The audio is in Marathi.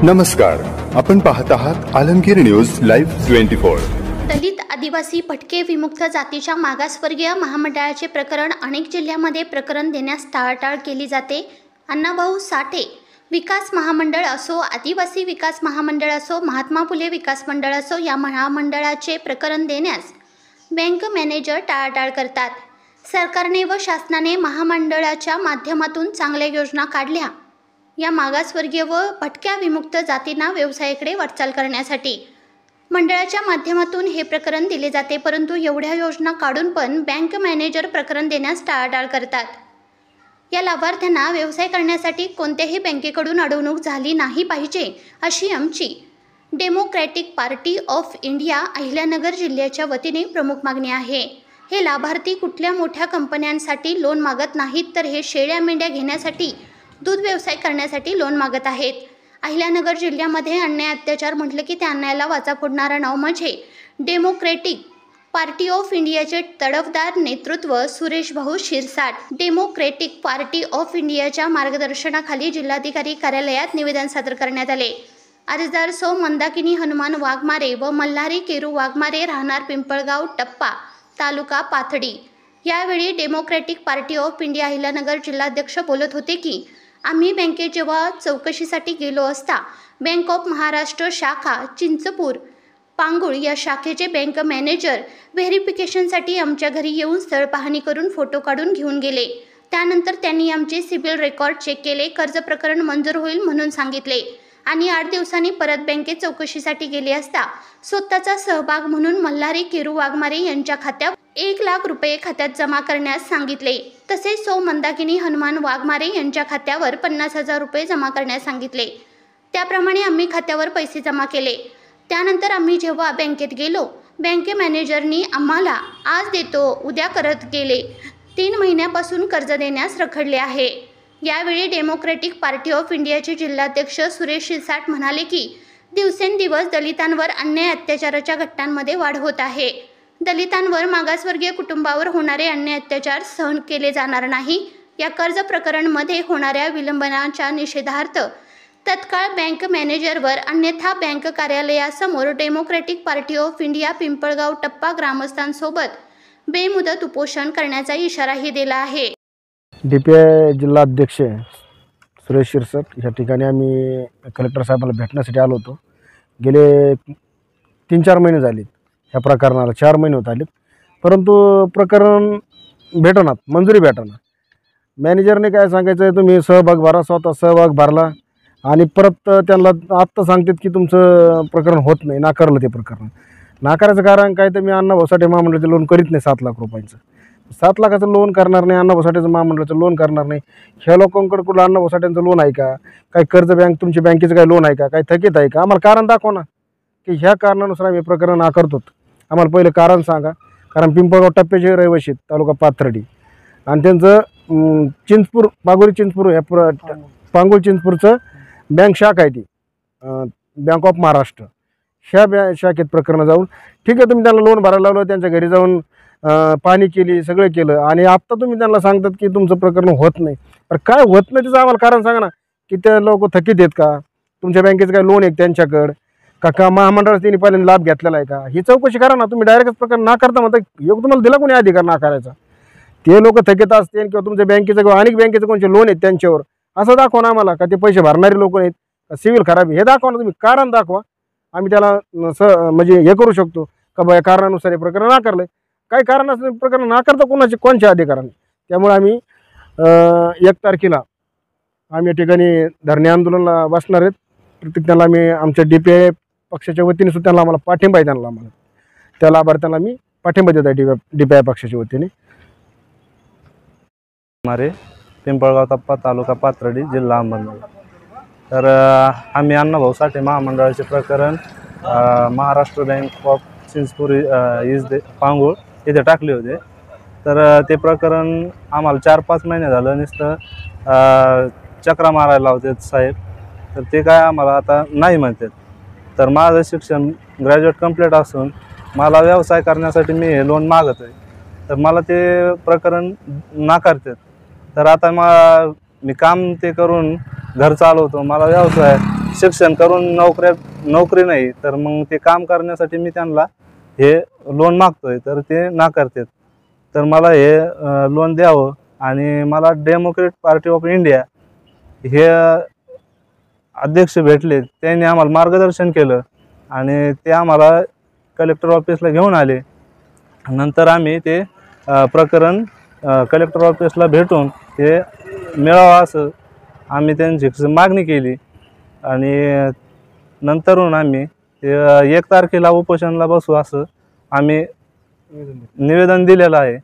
नमस्कार, आपण पाहत आहात आलमगीर न्यूज लाईव्ह 24। दलित आदिवासी भटके विमुक्त जातीच्या मागासवर्गीय महामंडळाचे प्रकरण अनेक जिल्ह्यांमध्ये प्रकरण देण्यास टाळाटाळ केली जाते। अण्णाभाऊ साठे विकास महामंडळ असो, आदिवासी विकास महामंडळ असो, महात्मा फुले विकास मंडळ असो, या महामंडळाचे प्रकरण देण्यास बँक मॅनेजर टाळाटाळ करतात। सरकारने व शासनाने महामंडळाच्या माध्यमातून चांगल्या योजना काढल्या। या मागासवर्गीय व भटक्या विमुक्त जातींना व्यवसायाकडे वाटचाल करण्यासाठी मंडळाच्या माध्यमातून हे प्रकरण दिले जाते, परंतु एवढ्या योजना काढून पण बँक मॅनेजर प्रकरण देण्यास टाळाटाळ करतात। या लाभार्थ्यांना व्यवसाय करण्यासाठी कोणत्याही बँकेकडून अडवणूक झाली नाही पाहिजे, अशी आमची democratic party of India Ahilyanagar जिल्ह्याच्या वतीने प्रमुख मागणी आहे। हे लाभार्थी कुठल्या मोठ्या कंपन्यांसाठी लोन मागत नाहीत, तर हे शेळ्या मेंढ्या घेण्यासाठी, दूध व्यवसाय करण्यासाठी लोन मागत आहेत। अहिल्यानगर जिल्ह्यामध्ये अन्याय अत्याचार म्हटलं की त्या अन्यायाला वाचा फोडणारं नाव म्हणजे डेमोक्रॅटिक पार्टी ऑफ इंडियाचे तडफदार नेतृत्व सुरेश भाऊ शिरसाट। डेमोक्रॅटिक पार्टी ऑफ इंडियाच्या मार्गदर्शनाखाली जिल्हाधिकारी कार्यालयात निवेदन सादर करण्यात आले। अर्जदार सौ मंदाकिनी हनुमान वाघमारे व मल्हारी केरू वाघमारे, राहणार पिंपळगाव टप्पा, तालुका पाथडी। यावेळी democratic party of India Ahilyanagar जिल्हाध्यक्ष बोलत होते की आम्ही बँकेत जेव्हा चौकशीसाठी गेलो असता बँक ऑफ महाराष्ट्र शाखा चिंचपूर पांगुळ या शाखेचे बँक मॅनेजर व्हेरिफिकेशनसाठी आमच्या घरी येऊन स्थळ पाहणी करून फोटो काढून घेऊन गेले। त्यानंतर त्यांनी आमचे सिबिल रेकॉर्ड चेक केले, कर्ज प्रकरण मंजूर होईल म्हणून सांगितले आणि 8 दिवसांनी परत बँकेत चौकशीसाठी गेले असता स्वतःचा सहभाग म्हणून मल्हारी केरू वाघमारे यांच्या खात्यात 1 लाख रुपये खात्यात जमा करण्यास सांगितले। तसेच सौ मंदाकिनी हनुमान वाघमारे यांच्या खात्यावर 50,000 रुपये जमा करण्यास सांगितले। त्याप्रमाणे आम्ही खात्यावर पैसे जमा केले। त्यानंतर आम्ही जेव्हा बँकेत गेलो, बँके मॅनेजरनी आम्हाला आज देतो उद्या करत गेले। 3 महिन्यापासून कर्ज देण्यास रखडले आहे। यावेळी डेमोक्रॅटिक पार्टी ऑफ इंडियाचे जिल्हाध्यक्ष सुरेश शिरसाट म्हणाले की दिवसेंदिवस दलितांवर अन्याय अत्याचाराच्या घटनांमध्ये वाढ होत आहे। दलितांवर, मागासवर्गीय कुटुंबावर होणारे अन्याय अत्याचार सहन केले जाणार नाही। या कर्ज प्रकरणमध्ये होणाऱ्या विलंबनाच्या निषेधार्थ तत्काळ बँक मॅनेजरवर अन्यथा बँक कार्यालयासमोर democratic party of India Pimpalgaon टप्पा ग्रामस्थांसोबत बेमुदत उपोषण करण्याचा इशाराही दिला आहे। DPI जिल्हा अध्यक्ष सुरेश शिरसाट या ठिकाणी आम्ही कलेक्टर साहेबांना भेटण्यासाठी आलो होतो। गेले 3-4 महिने झाले ह्या प्रकरणाला, 4 महिने होत आलेत, परंतु प्रकरण भेटणार, मंजुरी भेटणार। मॅनेजरने काय सांगायचं आहे, तुम्ही सहभाग भरा, स्वतः सहभाग भरला आणि परत त्यांना आत्ता सांगतात की तुमचं प्रकरण होत नाही, नाकारलं ते प्रकरण। नाकारायचं कारण काय, तर मी अण्णाभाऊ साठे महामंडळाचं लोन करीत नाही 7 लाख रुपयांचं। 7 लाखाचं लोन करणार नाही, अण्णाभाऊ साठेचं महामंडळाचं लोन करणार नाही। ह्या लोकांकडे कुठलं अण्णाभाऊ साठेंचं लोन आहे का, काही कर्ज बँक तुमची बँकेचं काही लोन आहे का, काही थकीत आहे का, आम्हाला कारण दाखवा ना की ह्या कारणानुसार आम्ही प्रकरण नाकारतो। आम्हाला पहिलं कारण सांगा। कारण पिंपळगाव टप्प्याचे रहिवासी तालुका पाथर्डी आणि त्यांचं चिंचपूर पांगुळ चिंचपूर या पांगुळ चिंचपूरचं बँक शाखा आहे ती बँक ऑफ महाराष्ट्र, ह्या शाखेत प्रकरण जाऊन ठीक आहे तुम्ही त्यांना लोन भरायला लावलं, त्यांच्या घरी जाऊन पाणी केली, सगळं केलं आणि आत्ता तुम्ही त्यांना सांगतात की तुमचं प्रकरण होत नाही। तर काय होत नाही त्याचं आम्हाला कारण सांगा ना, की ते लोक थकीत आहेत का, तुमच्या बँकेचं काय लोन आहे त्यांच्याकडं का महामंडळाचा त्यांनी पहिल्यांदा लाभ घेतलेला आहे का, ही चौकशी करा ना। तुम्ही डायरेक्टच प्रकरण नाकारता म्हणता, योग तुम्हाला दिला कोणी अधिकार नाकारायचा? ते लोक थकीत असतील किंवा तुमच्या बँकेचं किंवा अनेक बँकेचं कोणते लोन आहेत त्यांच्यावर, असं दाखवा ना आम्हाला, का ते पैसे भरणारे लोक आहेत का सिव्हिल खराब आहे, हे दाखवा ना, तुम्ही कारण दाखवा। आम्ही त्याला म्हणजे हे करू शकतो का बा या कारणानुसार हे प्रकरण नाकारलं। काही कारण असं प्रकरण नाकारता कोणत्या अधिकाराने? त्यामुळे आम्ही 1 तारखेला आम्ही या ठिकाणी धरणे आंदोलनाला बसणार आहेत। प्रत्येक त्यांना आम्ही आमच्या DPI पक्षाच्या वतीने सुद्धा त्यांना आम्हाला पाठिंबा आहे, त्यांना आम्हाला त्या लाभार्थ्यांना मी पाठिंबा देत आहे DPI पक्षाच्या वतीने। मारे पिंपळगाव टप्पा तालुका पाथर्डी जिल्हा अहमदनगर। तर आम्ही अण्णाभाऊ साठे महामंडळाचे प्रकरण महाराष्ट्र बँक ऑफ चिंचपूर पांगुळ इथे टाकले होते। तर ते प्रकरण आम्हाला 4-5 महिने झालं नुसतं चक्रा मारायला लावतात साहेब, तर ते काय आम्हाला आता नाही म्हणतात। तर माझं शिक्षण ग्रॅज्युएट कंप्लीट असून मला व्यवसाय करण्यासाठी मी हे लोन मागत आहे, तर मला ते प्रकरण नाकारतात। तर आता मी काम ते करून घर चालवतो, मला व्यवसाय शिक्षण करून नोकरी नाही, तर मग ते काम करण्यासाठी मी त्यांना हे लोन मागतोय, तर ते नाकारतात. तर मला हे लोन द्यावं. आणि मला डेमोक्रेट पार्टी ऑफ इंडिया हे अध्यक्ष भेटले, त्यांनी आम्हाला मार्गदर्शन केलं आणि ते आम्हाला कलेक्टर ऑफिसला घेऊन आले. नंतर आम्ही ते प्रकरण कलेक्टर ऑफिसला भेटून ते मिळावं असं आम्ही त्यांची मागणी केली. आणि नंतरून आम्ही ते 1 तारखेला उपोषणाला बसू असं आम्ही निवेदन दिलेलं आहे.